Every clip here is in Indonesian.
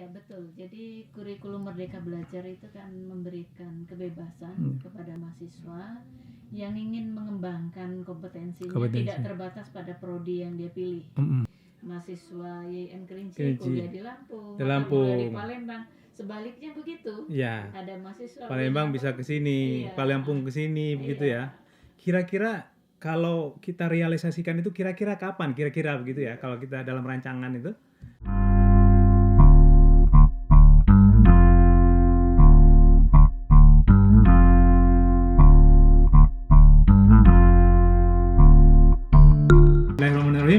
Ya betul. Jadi kurikulum Merdeka Belajar itu kan memberikan kebebasan kepada mahasiswa yang ingin mengembangkan kompetensinya tidak terbatas pada prodi yang dia pilih. Mahasiswa YIN Kerinci kuliah di Lampung, kuliah di Palembang. Sebaliknya begitu. Ya. Ada mahasiswa Palembang bisa ke sini, Palembang ke sini begitu ya. Kira-kira kalau kita realisasikan itu kira-kira kapan? Kira-kira begitu ya kalau kita dalam rancangan itu?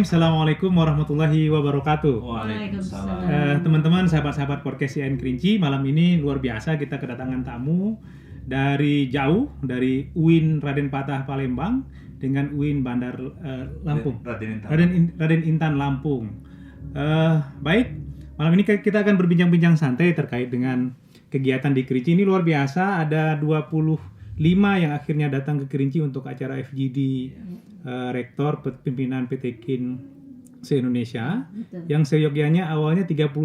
Assalamualaikum warahmatullahi wabarakatuh. Waalaikumsalam. Teman-teman, sahabat-sahabat podcast YIN Kerinci, malam ini luar biasa kita kedatangan tamu dari jauh, dari UIN Raden Patah Palembang dengan UIN Bandar Lampung. Raden Intan Lampung. Baik, malam ini kita akan berbincang-bincang santai terkait dengan kegiatan di Kerinci. Ini luar biasa, ada 25 yang akhirnya datang ke Kerinci untuk acara FGD Rektor Pimpinan PT KIN se-Indonesia. Yang seyogyanya awalnya 31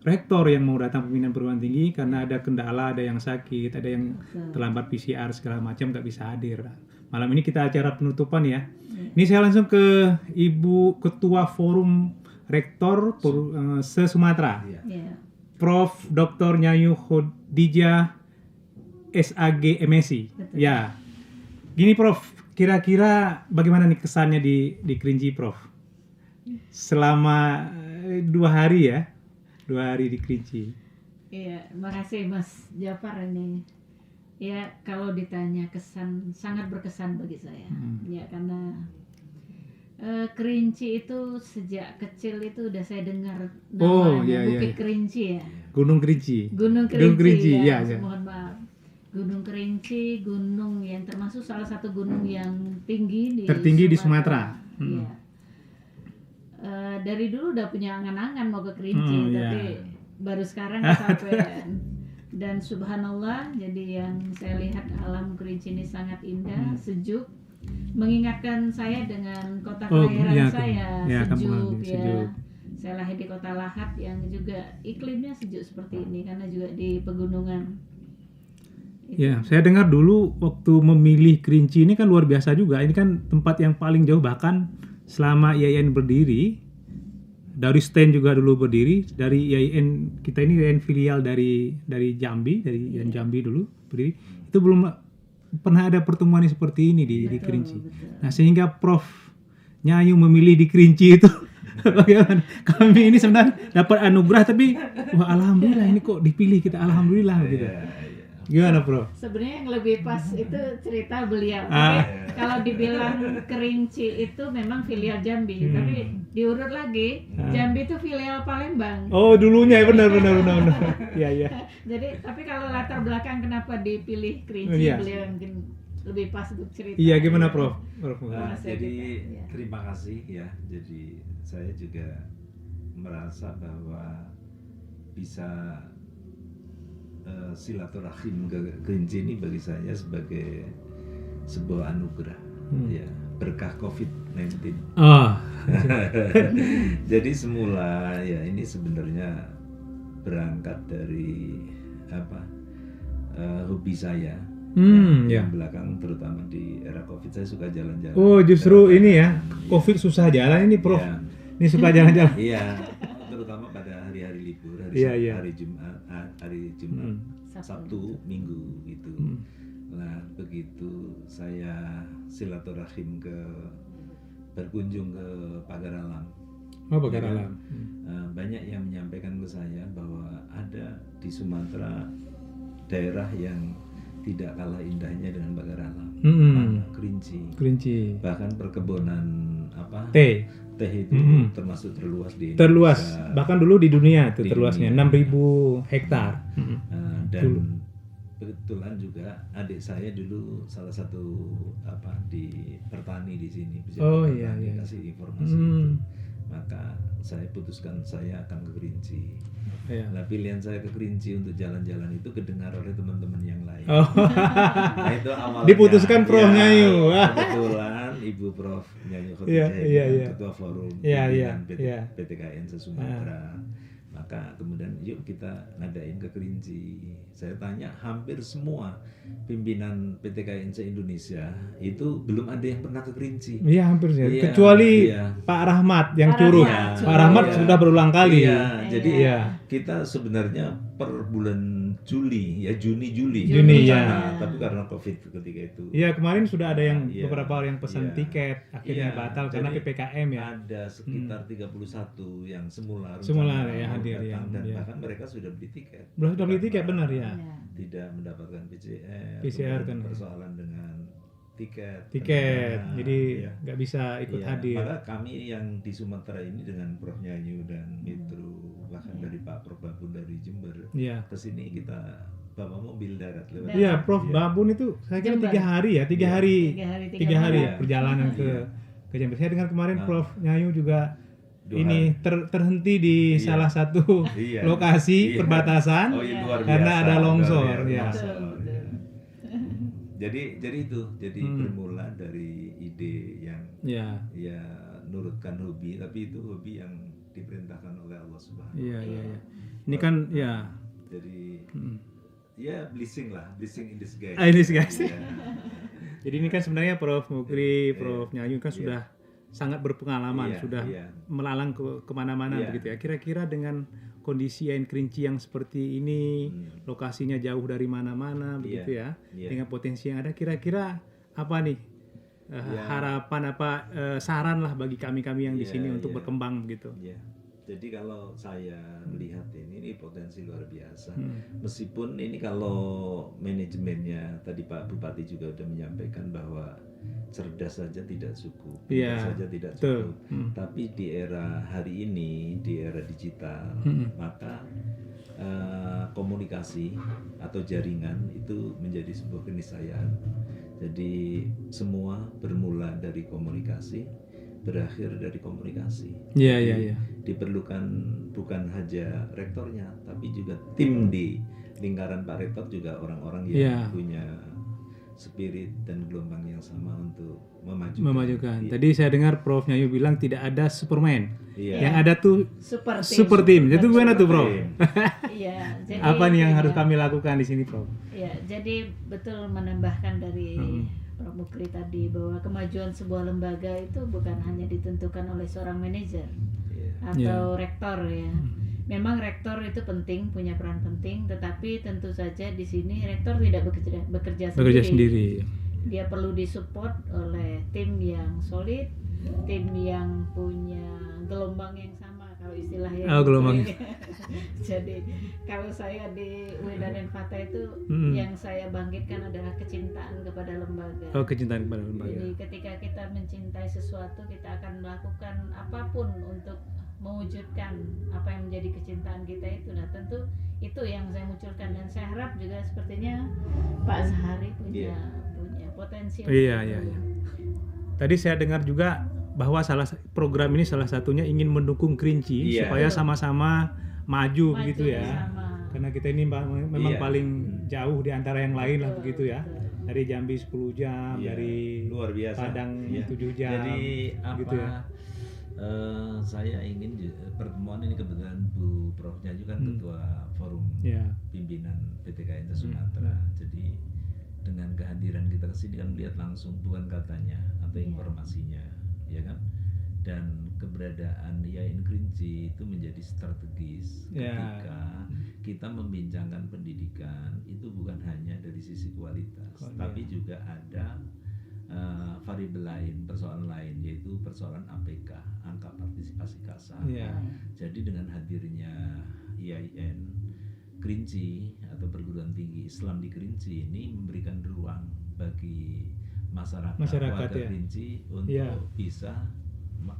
rektor yang mau datang pimpinan perguruan tinggi karena ada kendala, ada yang sakit, ada yang terlambat PCR segala macam nggak bisa hadir. Malam ini kita acara penutupan ya. Ini saya langsung ke Ibu Ketua Forum Rektor se-Sumatera, Prof. Dr. Nyayu Khadijah SAG MSI. Ya, gini Prof, kira-kira bagaimana nih kesannya di Kerinci, Prof? Selama 2 hari ya, 2 hari di Kerinci. Iya, makasih Mas Jafar ini. Ya, kalau ditanya kesan, sangat berkesan bagi saya. Ya, karena Kerinci itu sejak kecil itu udah saya dengar namanya Bukit Kerinci ya. Gunung Kerinci. Gunung Kerinci ya. Ya. Mohon maaf. Gunung Kerinci, gunung yang termasuk salah satu gunung yang tertinggi di Sumatera. Iya. Dari dulu udah punya angan-angan mau ke Kerinci, tapi baru sekarang kesampaian. Dan subhanallah, jadi yang saya lihat alam Kerinci ini sangat indah, sejuk, mengingatkan saya dengan kota kelahiran saya, sejuk ya. Saya lahir di kota Lahat yang juga iklimnya sejuk seperti ini karena juga di pegunungan. Ya, saya dengar dulu waktu memilih Kerinci ini kan luar biasa juga. Ini kan tempat yang paling jauh, bahkan selama YIN berdiri, dari stand juga dulu berdiri, dari YIN kita ini YIN filial dari Jambi, dari YIN Jambi dulu berdiri. Itu belum pernah ada pertemuan seperti ini di Kerinci. Nah, sehingga Prof. Nyayu memilih di Kerinci itu bagaimana? Kami ini sebenarnya dapat anugerah, tapi wah alhamdulillah ini kok dipilih kita, alhamdulillah gitu. Gimana Bro? Sebenarnya yang lebih pas itu cerita beliau. Tapi kalau dibilang Kerinci itu memang filial Jambi, tapi diurut lagi Jambi itu filial Palembang. Oh dulunya ya, benar. Iya. Jadi tapi kalau latar belakang kenapa dipilih Kerinci, beliau mungkin lebih pas untuk cerita. Iya, gimana Prof? Jadi terima kasih ya. Jadi saya juga merasa bahwa bisa silaturahim ke Kerinci ini bagi saya sebagai sebuah anugerah ya, berkah COVID-19. Jadi semula ya ini sebenarnya berangkat dari hobi saya. Yang belakang terutama di era COVID saya suka jalan-jalan. Oh justru ini ya, COVID susah jalan ini Prof. Ya. Ini suka jalan-jalan. Iya, terutama pada hari-hari libur, hari Jumat, Sabtu, Minggu gitu. Nah begitu saya silaturahim berkunjung ke Pagar Alam. Oh Pagar Alam. Banyak yang menyampaikan ke saya bahwa ada di Sumatera daerah yang tidak kalah indahnya dengan Pagar Alam. Kerinci. Bahkan perkebunan teh itu termasuk terluas di Indonesia. Terluas, bahkan dulu di dunia itu terluasnya 6.000 hektar. Dan kebetulan juga adik saya dulu salah satu di petani di sini. Kasih informasi itu. Maka saya putuskan saya akan ke Kerinci. Nah pilihan saya ke Kerinci untuk jalan-jalan itu kedengar oleh teman-teman yang lain. Nah itu awalnya diputuskan Prof. Nyayu. Kebetulan Ibu Prof. Nyayu Khadijah, Ketua Forum PT KIN se-Sumatera. Maka kemudian yuk kita ngadain ke Kerinci. Saya tanya hampir semua pimpinan PT KNC Indonesia itu belum ada yang pernah ke Kerinci. Iya hampir sih. Iya, Kecuali iya. Pak Rahmat yang Pak Curug. Rahmat, Pak Rahmat Iya. sudah berulang kali. Iya, jadi Iya. kita sebenarnya per bulan Juni ya Juni Juni, rencana, ya. tapi karena Covid ketika itu. Iya kemarin sudah ada yang Iya, beberapa orang yang pesan iya. tiket akhirnya Iya, batal karena jadi PPKM ya. Ada sekitar 31 yang semula Semula rencana ya, mau hadir, datang, ya, dan iya. bahkan mereka sudah beli tiket. Sudah beli Karena tiket benar ya. Ya. Tidak mendapatkan PCR, PCR kemudian kan. persoalan dengan tiket. Tiket, penerbangan, jadi ya. nggak bisa ikut Iya, hadir. maka kami yang di Sumatera ini dengan Prof Nyayu dan Mitru bahkan dari Pak Prof Babun dari Jember Iya. ke sini kita bawa mobil darat lewat. Iya, Prof Iya. Babun itu saya kira Jember. 3 hari ya, 3 Iya. hari, 3 hari ya malam. perjalanan Iya. ke Jember. Saya dengar kemarin Nah. Prof Nyayu juga 2 ini terhenti di Iya. salah satu Iya. lokasi Iya. perbatasan. Oh iya, luar biasa. Karena ada longsor, Luar ya. longsor, Betul, iya. Jadi itu bermula dari ide yang Ya, ya nurutkan hobi, tapi itu hobi yang diperintahkan oleh Allah Subhanahu iya, wa iya, Ta'ala. iya. Ini kan ya. Jadi mm. ya blessing in disguise. In disguise. Iya. Jadi ini kan sebenarnya Prof Mukri, Iya. Prof Nyayu kan Iya. sudah sangat berpengalaman, Iya, sudah iya. melalang kemana-mana Iya. begitu ya. Kira-kira dengan kondisi Ain Kerinci yang seperti ini, lokasinya jauh dari mana-mana begitu ya, Iya. dengan potensi yang ada, kira-kira apa nih Iya. harapan apa saran lah bagi kami-kami yang di Iya, sini untuk iya. berkembang begitu. Ya, jadi kalau saya melihat ini potensi luar biasa. Hmm. Meskipun ini kalau manajemennya tadi Pak Bupati juga sudah menyampaikan bahwa cerdas saja tidak cukup, Iya, pintar saja tidak betul. cukup. Hmm. Tapi di era hari ini, di era digital, maka komunikasi atau jaringan itu menjadi sebuah keniscayaan. Jadi semua bermula dari komunikasi, berakhir dari komunikasi. Iya, Jadi iya, iya. diperlukan bukan hanya rektornya, tapi juga tim di lingkaran Pak Rektor juga orang-orang yang Iya. punya spirit dan gelombang yang sama untuk memajukan. Memajukan. Iya. Tadi saya dengar Prof Nyayu bilang tidak ada Superman. Iya. Yang ada tuh Super team. super team. Itu gimana tuh, Prof? Tim. Iya, jadi Apa nih yang iya. harus kami lakukan di sini, Prof? Ya, jadi betul menambahkan dari Hmm. Prof Mukri tadi bahwa kemajuan sebuah lembaga itu bukan hanya ditentukan oleh seorang manajer Iya. atau rektor ya. Memang rektor itu penting, punya peran penting, tetapi tentu saja di sini rektor tidak bekerja Sendiri. Dia perlu disupport oleh tim yang solid, tim yang punya gelombang yang sama kalau istilahnya. Oh, gelombang. Jadi kalau saya di UIN Raden Fatah itu yang saya bangkitkan adalah kecintaan kepada lembaga. Oh, kecintaan kepada lembaga. Jadi ketika kita mencintai sesuatu, kita akan melakukan apapun untuk mewujudkan apa yang menjadi kecintaan kita itu. Nah, tentu itu yang saya munculkan dan saya harap juga sepertinya Pak Zahari punya potensi. Iya, iya, iya. Tadi saya dengar juga bahwa program ini salah satunya ingin mendukung Kerinci Iya. supaya sama-sama maju begitu ya. bersama. Karena kita ini memang Iya. paling jauh di antara yang lain lah begitu ya. Betul. Dari Jambi 10 jam, Iya, dari luar biasa. Padang Iya. 7 jam. Jadi apa? gitu ya. Saya ingin pertemuan ini kebetulan Bu Prof Nyayu kan ketua forum Ya. pimpinan PT KNC Sumatera. Jadi dengan kehadiran kita ke sini kan melihat langsung bukan katanya atau informasinya, ya kan? Dan keberadaan Yain Kerinci itu menjadi strategis ketika kita membincangkan pendidikan itu bukan hanya dari sisi kualitas, tapi juga ada variabel lain, persoalan lain, yaitu persoalan APK, angka partisipasi kasar. Jadi dengan hadirnya IAIN Kerinci atau perguruan tinggi Islam di Kerinci ini memberikan ruang bagi masyarakat warga Kerinci untuk bisa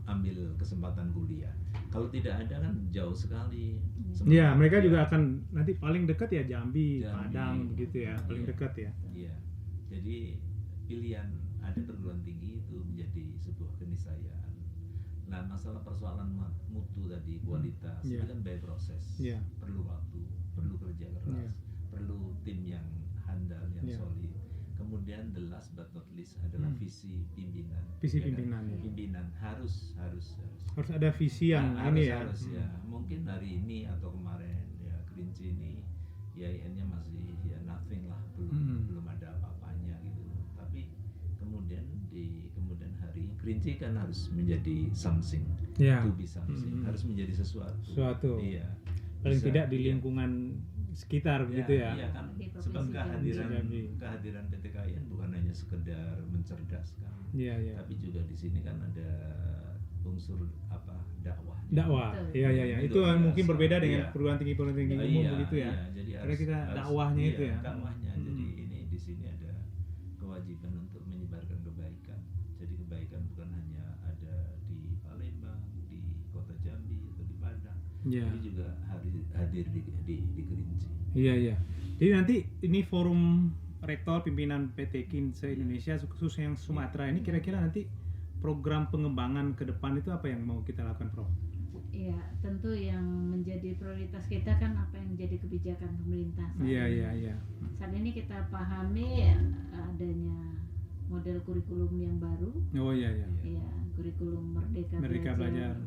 ambil kesempatan kuliah. Kalau tidak ada kan jauh sekali. Iya, mereka juga akan nanti paling dekat ya Jambi, Padang begitu ya, paling dekat ya. Iya. Jadi pilihan ada perguruan tinggi itu menjadi sebuah keniscayaan. Nah, masalah persoalan mutu tadi, kualitas, itu kan by proses. Perlu waktu, perlu kerja keras, perlu tim yang handal, yang solid. kemudian the last but not least adalah visi pimpinan. Visi Ya kan? pimpinan, ya. Pimpinan harus Harus ada visi yang ini ya. harus ya. Mungkin hari ini atau kemarin ya Kerinci ini IAIN-nya masih ya nothing lah, belum ada apa-apanya gitu. Tapi kemudian di kemudian hari Kerinci kan harus menjadi something, Ya. to be something, harus menjadi sesuatu. Iya. Paling Bisa, tidak di iya. lingkungan sekitar begitu ya. Iya kan, Di sebab provinsi kehadiran PT KAIN bukan hanya sekedar mencerdaskan, Iya, iya. tapi juga di sini kan ada unsur dakwah. Dakwah. Betul. Iya, iya, iya. Itu Itu yang biasa. mungkin berbeda dengan Iya. perguruan tinggi umum begitu ya. Jadi Karena kita dakwahnya itu ya. Dakwahnya. Jadi ini di sini ada kewajiban untuk menyebarkan kebaikan. Jadi kebaikan bukan hanya ada di Palembang, di Kota Jambi atau di Padang, Iya. tapi juga hadir di Kerinci. Iya, iya. Jadi nanti ini forum rektor pimpinan PT KIN se-Indonesia khususnya yang Sumatera ini kira-kira nanti program pengembangan ke depan itu apa yang mau kita lakukan, Prof? Iya, tentu yang menjadi prioritas kita kan apa yang menjadi kebijakan pemerintah. Iya, iya, iya. Saat ini kita pahami adanya model kurikulum yang baru, Oh iya, iya. ya kurikulum Merdeka Belajar.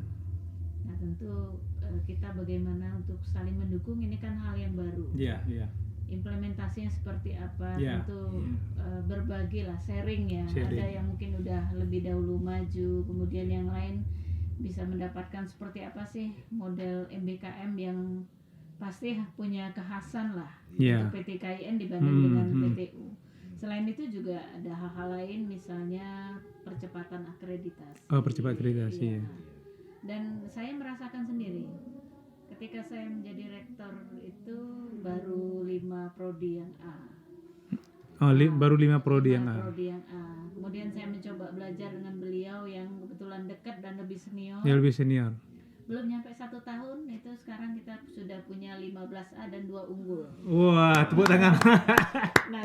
Nah tentu kita bagaimana untuk saling mendukung, ini kan hal yang baru. Iya, iya. Implementasinya seperti apa, Ya. tentu berbagi lah, sharing ya. Sharing. Ada yang mungkin udah lebih dahulu maju, kemudian yang lain bisa mendapatkan seperti apa sih model MBKM yang pasti punya kekhasan lah Ya. untuk PT KAIN dibanding dengan PTU. Selain itu juga ada hal-hal lain, misalnya percepatan akreditasi. Oh, percepat akreditasi, Iya. ya. Dan saya merasakan sendiri, ketika saya menjadi rektor itu baru 5 prodi yang A. Oh, baru 5 prodi yang A. Prodi yang A. Kemudian saya mencoba belajar dengan beliau yang kebetulan dekat dan lebih senior. Yang lebih senior. Belum nyampe 1 tahun itu sekarang kita sudah punya 15A dan 2 unggul. Wah, tepuk tangan. Nah,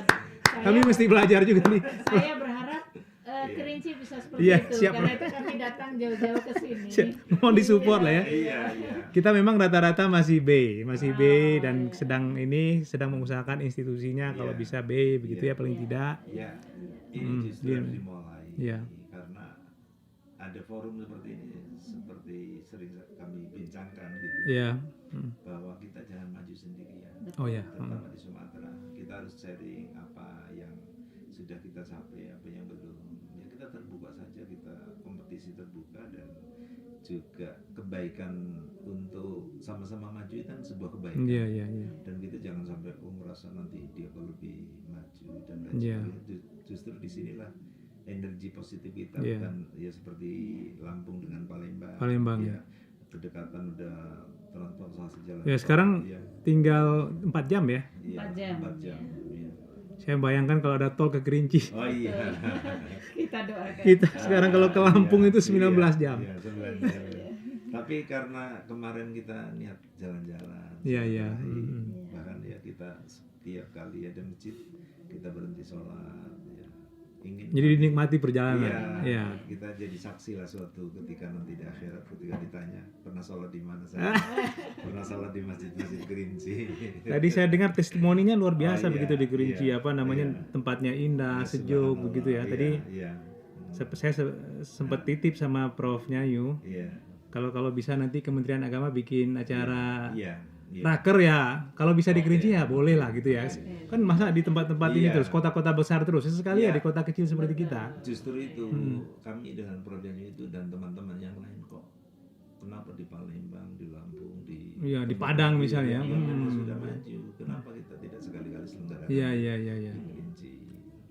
Kami mesti belajar juga nih. saya berharap Kerinci bisa seperti Iya, itu, siap. karena itu kami datang jauh-jauh ke sini. Mohon disupport lah ya. Iya. Kita memang rata-rata masih B dan sedang mengusahakan institusinya kalau bisa B begitu ya paling tidak. Ya, ini justru harus dimulai. Iya. Karena ada forum seperti ini, seperti sering kami bincangkan gitu, Iya. bahwa kita jangan maju sendirian. Oh ya. Terutama di Sumatera, kita harus sharing apa yang sudah kita capai, apa yang belum. Ya kita terbuka saja, kita kompetisi terbuka, dan juga kebaikan untuk sama-sama maju itu kan sebuah kebaikan. Iya, iya, iya. Dan kita jangan sampai merasa nanti dia kalau lebih maju dan lain Iya. sebagainya. Justru disinilah energi positif kita, Iya. bukan ya seperti Lampung dengan Palembang. Palembang, ya. Kedekatan udah transportasi jalan. Ya sekarang Iya. tinggal 4 jam ya. Iya, 4 jam, 4 jam. Iya. Saya bayangkan kalau ada tol ke Kerinci. Oh iya. Kita doakan. Kita sekarang kalau ke Lampung Iya, itu 19 jam. Iya, 19 jam. Tapi karena kemarin kita niat jalan-jalan. Iya, iya. Bahkan ya kita setiap kali ada masjid kita berhenti sholat. Ya. Ingin. Jadi dinikmati perjalanan. Iya. Iya. Kita jadi saksi lah suatu ketika nanti di akhirat, ketika ditanya pernah sholat di mana saya. Pernah sholat di masjid-masjid Kerinci. Tadi saya dengar testimoninya luar biasa Oh, iya, begitu di Kerinci, iya, apa namanya, iya. tempatnya indah, Ya, sejuk subhanallah. begitu ya. Tadi Iya. saya sempat titip sama Prof Nyayu, Iya. kalau bisa nanti Kementerian Agama bikin acara Iya. Iya. raker ya, kalau bisa di Kerinci ya boleh lah gitu ya. Kan masa di tempat-tempat ini Iya. terus, kota-kota besar terus, sesekali ya Iya. di kota kecil seperti kita. Justru itu kami dengan proyeknya itu dan teman-teman yang lain kok kenapa di Palembang, di Lampung, di Iya, di Padang misalnya. Iya, karena sudah maju. Kenapa kita tidak sekali-kali selenggarakan Iya, iya, iya, iya. di Kerinci?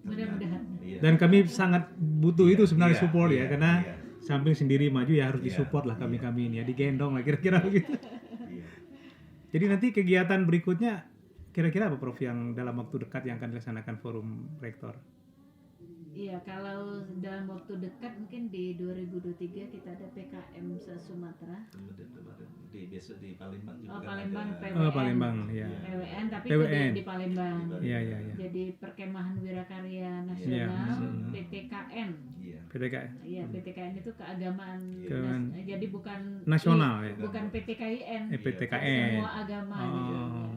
Mudah-mudahan. Iya. Dan kami sangat butuh Iya, itu sebenarnya iya, support ya, iya, karena iya. samping sendiri maju ya harus Iya, disupport lah iya. kami ini ya, digendong lah kira-kira begitu. Iya. Jadi nanti kegiatan berikutnya kira-kira apa Prof yang dalam waktu dekat yang akan dilaksanakan forum rektor? Iya, kalau dalam waktu dekat mungkin di 2023 kita ada PKM se-Sumatera. Kemudian kemarin besok di Palembang juga Oh, kan Palembang, ada. PWN. Oh, Palembang, ya. PWN, tapi PWN. itu di Palembang. Iya, iya, iya. Jadi Perkemahan Wirakarya Iya. Nasional, PTKN. Iya. PTKN. Iya, PTKN itu keagamaan. Keagamaan. Jadi bukan Nasional, ya? bukan PTKIN. PTKN. Semua agama gitu. Oh.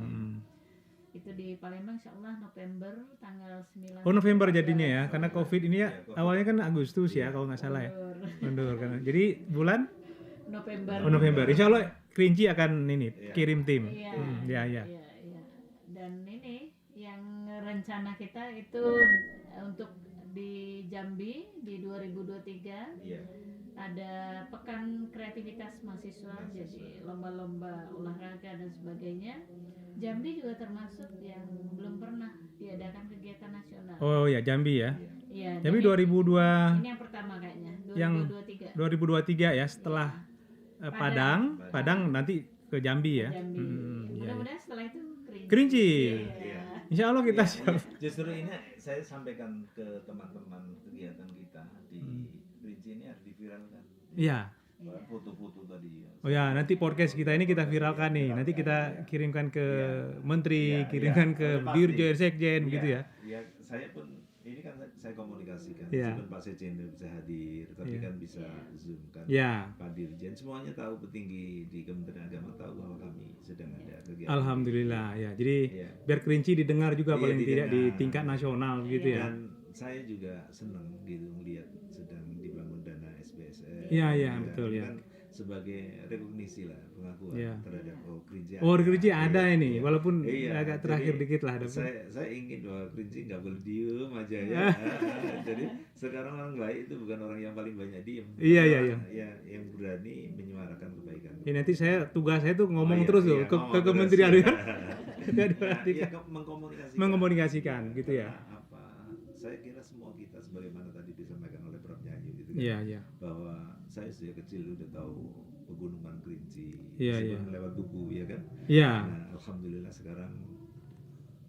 itu di Palembang insya Allah November tanggal 9. Oh November jadinya ya, karena COVID ini ya COVID. awalnya kan Agustus ya kalau nggak salah ya. Mundur kan. Jadi bulan November. Insya Allah Kerinci akan ini kirim tim. Iya. Ya. Iya. Dan ini yang rencana kita itu untuk di Jambi di 2023 ada pekan kreativitas mahasiswa, jadi lomba-lomba olahraga dan sebagainya. Jambi juga termasuk yang belum pernah diadakan kegiatan nasional. Oh ya Jambi ya. Iya. Jambi jadi 2002. Ini yang pertama kayaknya. 2023. 2023 ya setelah Padang nanti ke Jambi ya. Jambi. Iya. Mudah-mudahan setelah itu Kerinci. Iya. Insya Allah kita siap. Justru ini saya sampaikan ke teman-teman kegiatan kita di Kerinci ini harus diviralkan. Iya. Foto-foto tadi. Oh ya, nanti podcast kita ini kita viralkan nih. Nanti kita kirimkan ke menteri, kirimkan ke dirjen, sekjen gitu ya. Ya, saya pun ini kan saya komunikasikan. Iya. Meskipun Pak Sekjen bisa hadir, tapi kan bisa Zoom kan. Ya. Pak Dirjen semuanya tahu, petinggi di Kementerian Agama tahu bahwa kami sedang ada kegiatan. Alhamdulillah ya. Jadi Iya. biar Kerinci didengar juga Iya, paling tidak di didengar. tingkat nasional gitu ya. Dan saya juga senang gitu melihat sedang dibangun dana SBSN. Iya, betul, ya. Kan sebagai rekognisi lah, pengakuan Iya. terhadap Kerinci. Oh, Kerinci ada Iya, ini, iya. walaupun Iya, agak terakhir jadi dikit lah. Saya ingin bahwa Kerinci nggak boleh diem aja ya. Jadi sekarang orang baik itu bukan orang yang paling banyak diem. Iya. Ya, yang berani menyuarakan kebaikan. Ya, nanti tugas saya tuh ngomong iya, terus loh iya, ke ngomong terus. kementerian ya. Iya, Mengkomunikasikan gitu ya. Karena apa? Saya kira semua kita sebagaimana tadi disampaikan oleh Prof Nyayu gitu kan. Iya. Bahwa saya sejak kecil udah tahu pegunungan Kerinci. Iya. Lewat buku ya kan. Iya. Nah, alhamdulillah sekarang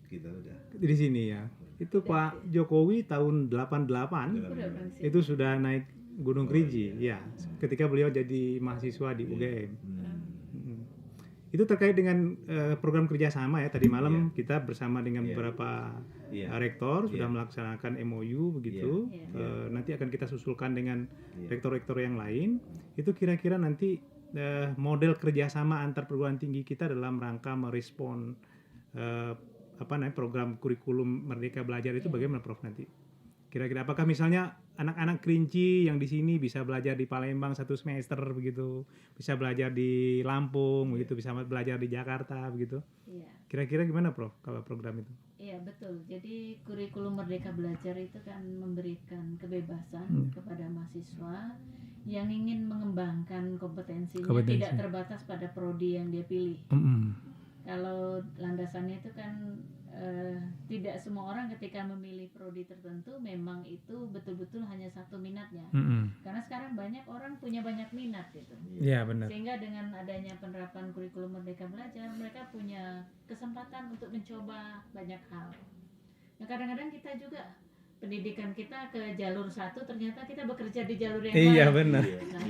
kita udah Di sini ya. Itu Pak Jokowi tahun 88 itu sudah naik Gunung Kerinci ya. Ketika beliau jadi mahasiswa di UGM. Itu terkait dengan program kerjasama ya. Tadi malam kita bersama dengan beberapa rektor sudah melaksanakan MOU begitu. Nanti akan kita susulkan dengan rektor-rektor yang lain. Itu kira-kira nanti model kerjasama antar perguruan tinggi kita dalam rangka merespon program kurikulum Merdeka Belajar itu bagaimana Prof nanti? Kira-kira apakah misalnya anak-anak Kerinci yang di sini bisa belajar di Palembang 1 semester begitu, bisa belajar di Lampung begitu, bisa belajar di Jakarta begitu? Iya. Kira-kira gimana Prof kalau program itu? Iya betul. Jadi kurikulum Merdeka Belajar itu kan memberikan kebebasan kepada mahasiswa yang ingin mengembangkan kompetensinya, tidak terbatas pada prodi yang dia pilih. Kalau landasannya itu kan tidak semua orang ketika memilih prodi tertentu memang itu betul-betul hanya satu minatnya. Karena sekarang banyak orang punya banyak minat gitu. Iya benar. Sehingga dengan adanya penerapan kurikulum Merdeka Belajar, mereka punya kesempatan untuk mencoba banyak hal. Nah kadang-kadang kita juga pendidikan kita ke jalur satu, ternyata kita bekerja di jalur yang lain. Iya benar. Nah,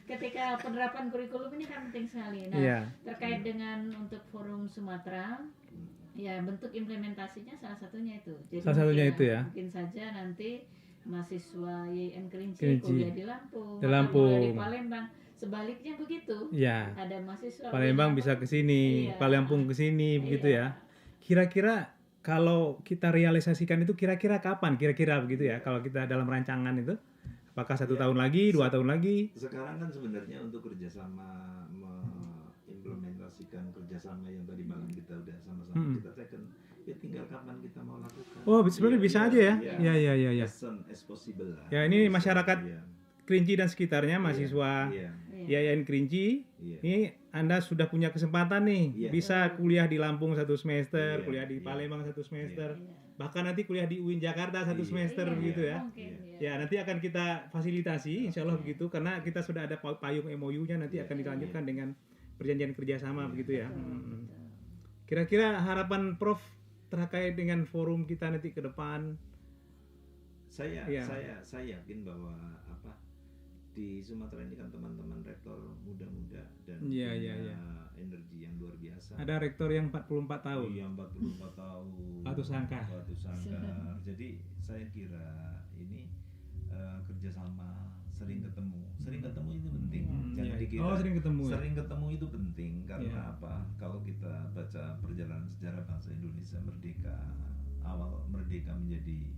ketika penerapan kurikulum ini kan penting sekali. Nah, terkait dengan untuk Forum Sumatera, ya bentuk implementasinya salah satunya itu. Jadi salah satunya itu ya. Mungkin saja nanti mahasiswa YN Kerinci kuliah di Lampung, kuliah di Palembang. Sebaliknya begitu. Ya. Ada mahasiswa Palembang bisa ke sini, Palembang ke sini begitu ya. Kira-kira kalau kita realisasikan itu kira-kira kapan? Kira-kira begitu ya. Kalau kita dalam rancangan itu, apakah 1 tahun lagi, 2 tahun lagi? Sekarang kan sebenarnya untuk kerjasama mengimplementasikan kerjasama yang tadi malam kita udah sama-sama kita second, ya tinggal kapan kita mau lakukan. Oh, sebenarnya bisa aja ya. Iya. As soon as possible lah. Ya ini masyarakat Kerinci dan sekitarnya, mahasiswa YN Kerinci, ini Anda sudah punya kesempatan nih, bisa kuliah di Lampung 1 semester, kuliah di Palembang 1 semester, bahkan nanti kuliah di UIN Jakarta 1 semester begitu ya. Ya nanti akan kita fasilitasi, insya Allah begitu, karena kita sudah ada payung MOU-nya, nanti akan dilanjutkan dengan perjanjian kerjasama begitu ya. Kira-kira harapan Prof terkait dengan forum kita nanti ke depan? Saya yakin bahwa di Sumatera ini kan teman-teman rektor muda-muda dan punya energi yang luar biasa. Ada rektor yang 44 tahun. Iya, 44 tahun. Batu Sangkar. Jadi saya kira ini kerjasama, sering ketemu itu penting. Jangan dikira. Sering ketemu. Sering ketemu itu penting karena apa? Kalau kita baca perjalanan sejarah bangsa Indonesia merdeka, awal merdeka menjadi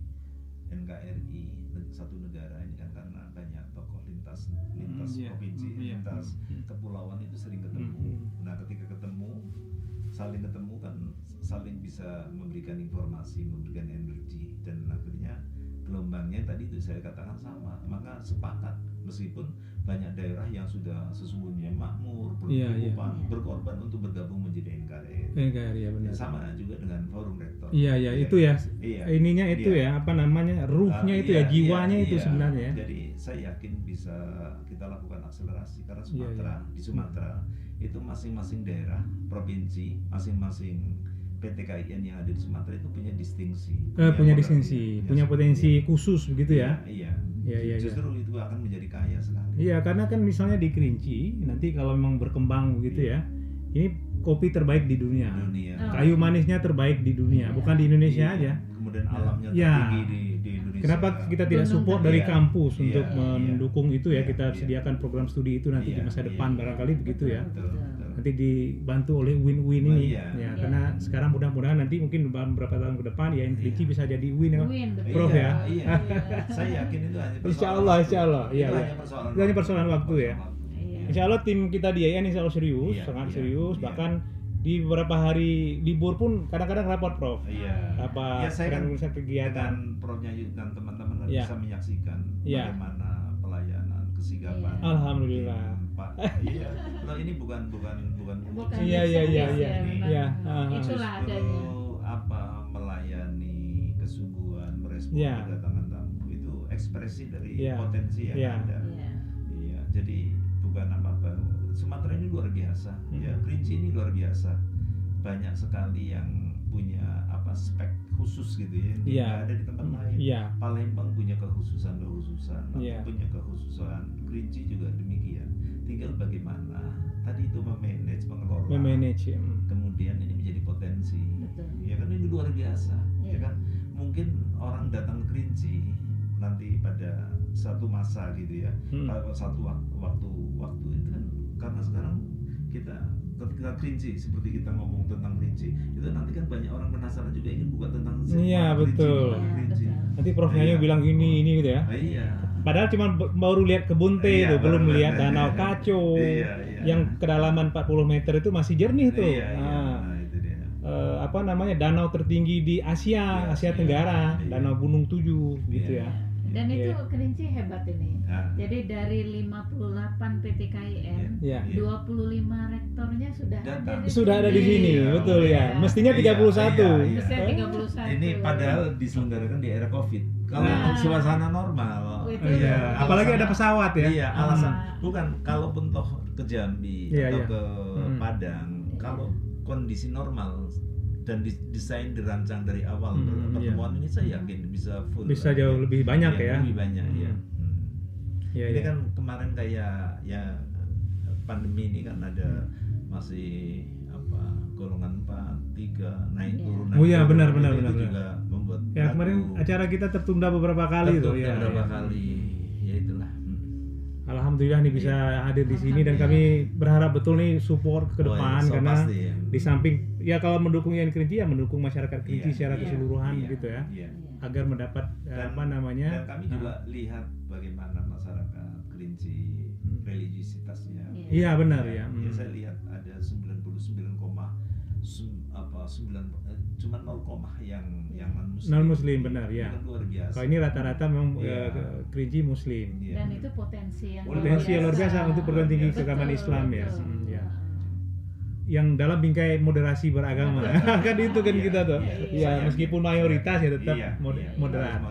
NKRI, satu negara ini kan karena banyak tokoh lintas provinsi, lintas kepulauan itu sering ketemu. Nah, ketika saling ketemu kan saling bisa memberikan informasi, memberikan energi, dan akhirnya gelombangnya tadi itu saya katakan sama. Maka sepakat meskipun banyak daerah yang sudah sesungguhnya makmur, berkorban untuk bergabung menjadi NKRI. NKRI ya benar. Sama juga dengan forum rektor. Itu ya. Ininya itu ya, apa namanya? Ruhnya itu ya, jiwanya itu sebenarnya. Jadi saya yakin bisa kita lakukan akselerasi karena di Sumatera itu masing-masing daerah, provinsi, masing-masing PT KIN yang ada di Sumatera itu punya distingsi. Punya potensi khusus begitu ya. Iya. Justru itu akan menjadi kaya sekali. Iya, karena kan misalnya di Kerinci nanti kalau memang berkembang begitu ya, ini kopi terbaik di dunia. Kayu manisnya terbaik di dunia, bukan di Indonesia aja. Kemudian alamnya tertinggi di Indonesia. Kenapa kita tidak support dari kampus untuk mendukung itu ya? Kita sediakan program studi itu nanti di masa depan barangkali begitu ya. Nanti dibantu oleh win-win ini karena sekarang mudah-mudahan nanti mungkin beberapa tahun ke depan ya Kerinci bisa jadi win ya, Prof ya. Saya yakin itu hanya Insya Allah. Itu hanya persoalan waktu ya. Insya Allah tim kita di IAIN insya Allah serius, sangat serius. Bahkan di beberapa hari libur pun kadang-kadang rapat Prof. Saya kan kegiatan dengan Profnya dan teman-teman bisa menyaksikan bagaimana pelayanan, kesigapan. Alhamdulillah. Pak. Loh ini bukan Itulah adanya. Melayani kesungguhan, merespon kedatangan tamu itu ekspresi dari potensi yang ada. Jadi bukan apa-apa. Sumatera ini luar biasa, Kerinci ini luar biasa. Banyak sekali yang punya spek khusus gitu ya, tidak ada di tempat lain. Palembang punya kekhususan, punya kekhususan. Kerinci juga demikian. Tinggal bagaimana tadi itu mengelola. Kemudian ini menjadi potensi. Ya kan ini luar biasa. Ya kan mungkin orang datang ke Kerinci nanti pada satu masa gitu ya. Satu waktu itu kan karena sekarang kita Kerinci, seperti kita ngomong tentang Kerinci itu nanti kan banyak orang penasaran juga ingin buka tentang Kerinci. Nanti Prof Nyayo bilang ini gitu ya. Padahal cuma baru lihat kebun teh itu, belum lihat Danau Kaco yang kedalaman 40 meter itu masih jernih tuh. Itu dia. Danau tertinggi di Asia Tenggara, Danau Gunung 7 gitu ya. Dan itu Kerinci hebat ini. Jadi dari 58 PT KIN, 25 rektornya sudah ada di sini. Betul ya. Mestinya 31. Mestinya 31. Ini padahal diselenggarakan di era Covid. Kalau suasana normal. Apalagi ada pesawat ya. Iya, alasan bukan kalaupun toh ke Jambi atau ke Padang, kalau kondisi normal dan desain dirancang dari awal pertemuan ini saya yakin bisa full. Bisa jauh lebih banyak ya. Lebih banyak ini kan kemarin kayak pandemi ini kan ada masih golongan 4, 3 naik turun. Benar. Juga membuat kemarin acara kita tertunda beberapa kali tuh ya. Ya itulah. Alhamdulillah nih bisa hadir di sini dan kami berharap betul nih support ke depan karena di samping kalau mendukung IAIN Kerinci mendukung masyarakat Kerinci secara keseluruhan gitu ya. Agar mendapat dan kami juga lihat bagaimana masyarakat Kerinci religiositasnya. Iya benar ya. Saya lihat ada 99,9 cuma 0, yang non-muslim benar ya. Luar biasa. Kalau ini rata-rata memang Kerinci muslim. Dan itu potensi yang luar biasa untuk perguruan tinggi keagamaan Islam ya. Yang dalam bingkai moderasi beragama kan itu kan kita tuh. Meskipun mayoritas ya tetap moderat.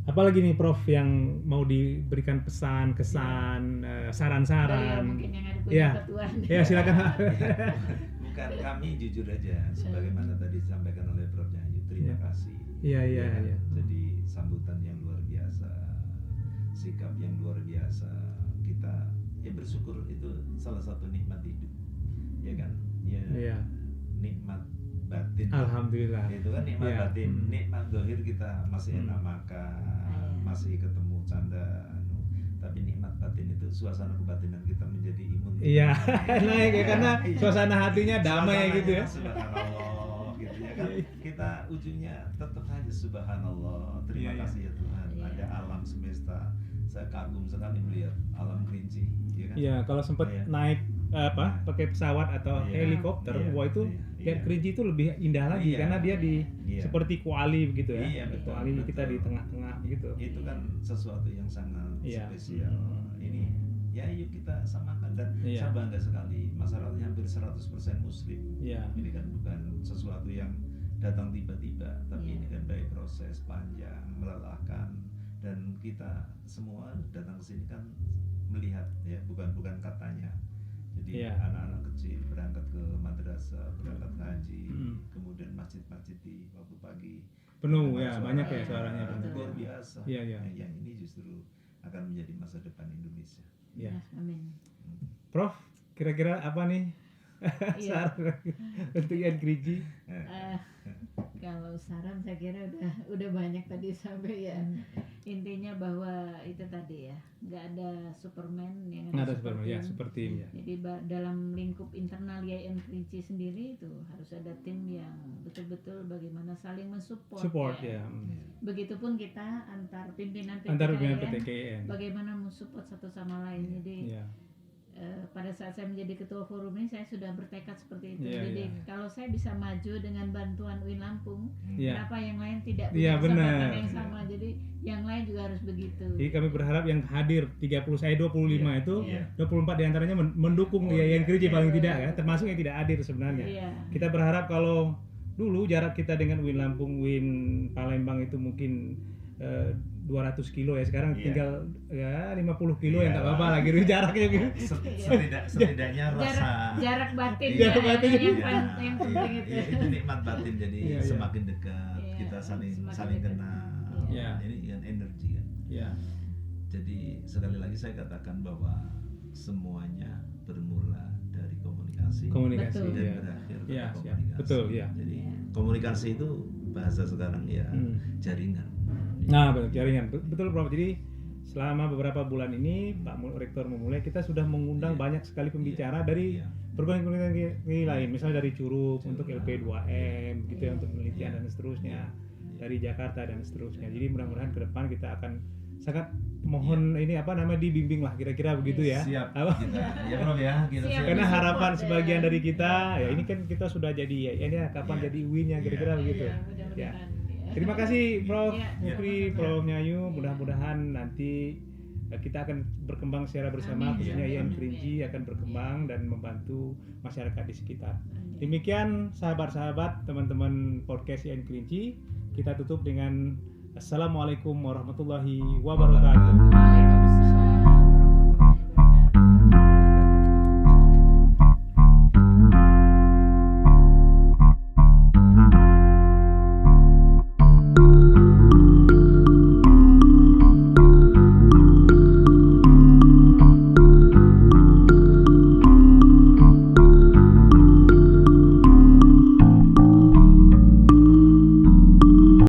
Apalagi nih Prof yang mau diberikan pesan, kesan, saran-saran. Mungkin yang ada punya ketuaan. Silakan. Bukan, kami jujur aja sebagaimana tadi disampaikan oleh Prof Nyayo. Terima kasih. Iya. Jadi sambutan yang luar biasa, sikap yang luar biasa. Kita bersyukur itu salah satu nikmat hidup. Ya kan? Nikmat batin. Alhamdulillah. Itu kan nikmat batin. Nikmat zahir kita masih enak makan, masih ketemu canda. Tapi nikmat batin itu suasana kebatinan kita menjadi imun. Iya, naik ya karena suasana hatinya damai gitu ya. Subhanallah gitu ya kan. Kita ujungnya tetap aja subhanallah. Terima kasih ya Tuhan. Ada alam semesta. Saya kagum sekali melihat alam Kerinci, ya kan? Iya, kalau sempat naik pakai pesawat atau helikopter, wah itu lihat Kerinci itu lebih indah lagi karena dia seperti Kuali begitu ya. Iya, betul, Kuali kita di tengah-tengah gitu. Itu kan sesuatu yang sangat spesial. Ini ya yuk kita samakan dan saya bangga sekali masyarakatnya hampir 100% muslim. Ini kan bukan sesuatu yang datang tiba-tiba, tapi ini kan dari proses panjang, melelahkan, dan kita semua datang ke sini kan melihat ya, bukan katanya. Jadi anak-anak kecil berangkat ke madrasah, berangkat ke haji, kemudian masjid-masjid di waktu pagi penuh ya, banyak ya suaranya. Luar biasa. Yang ini justru akan menjadi masa depan Indonesia. Ya, amin. Prof, kira-kira apa nih saran untuk Ian Kerinci? Kalau saran saya kira udah banyak tadi sampai ya. Intinya bahwa itu tadi ya, nggak ada Superman yang ada Superman ya, seperti ini. Jadi dalam lingkup internal Ian Kerinci sendiri itu harus ada tim yang betul-betul bagaimana saling mensupport ya. Begitupun kita antar pimpinan PTKIN bagaimana mensupport satu sama lain. Jadi pada saat saya menjadi ketua forum ini saya sudah bertekad seperti itu. Jadi kalau saya bisa maju dengan bantuan UIN Lampung, kenapa yang lain tidak punya kesempatan yang sama? Jadi yang lain juga harus begitu. Jadi kami berharap yang hadir 25 itu 24 diantaranya mendukung Ian Kerinci paling tidak ya, termasuk yang tidak hadir sebenarnya. Kita berharap kalau dulu jarak kita dengan UIN Lampung, UIN Palembang itu mungkin 200 kilo ya, sekarang tinggal ya 50 kilo yang tak apa-apa lagi jaraknya gitu. Setidaknya rasa jarak batin yang penting itu. Itu nikmat batin, jadi semakin dekat kita saling kenal. Ini kan energi kan. Jadi sekali lagi saya katakan bahwa semuanya bermula dari komunikasi dan berakhir pada komunikasi. Betul, Jadi komunikasi itu bahasa sekarang jaringan. Nah, jaringan. Betul Prof. Jadi selama beberapa bulan ini Pak Rektor memulai, kita sudah mengundang banyak sekali pembicara dari perguruan lain, misalnya dari Curug untuk LP2M gitu ya, untuk penelitian dan seterusnya, dari Jakarta dan seterusnya. Jadi mudah-mudahan ke depan kita akan sangat mohon ini dibimbing lah kira-kira begitu ya. Siap. Ya Prof ya. Karena harapan sebagian dari kita ya ini kan kita sudah jadi ini kapan jadi UIN-nya kira-kira begitu. Terima kasih Prof. Mufri, Prof. Nyayu. Mudah-mudahan nanti kita akan berkembang secara bersama, khususnya Ian Kerinci akan berkembang dan membantu masyarakat di sekitar. Demikian sahabat-sahabat, teman-teman podcast Ian Kerinci. Kita tutup dengan Assalamualaikum warahmatullahi wabarakatuh.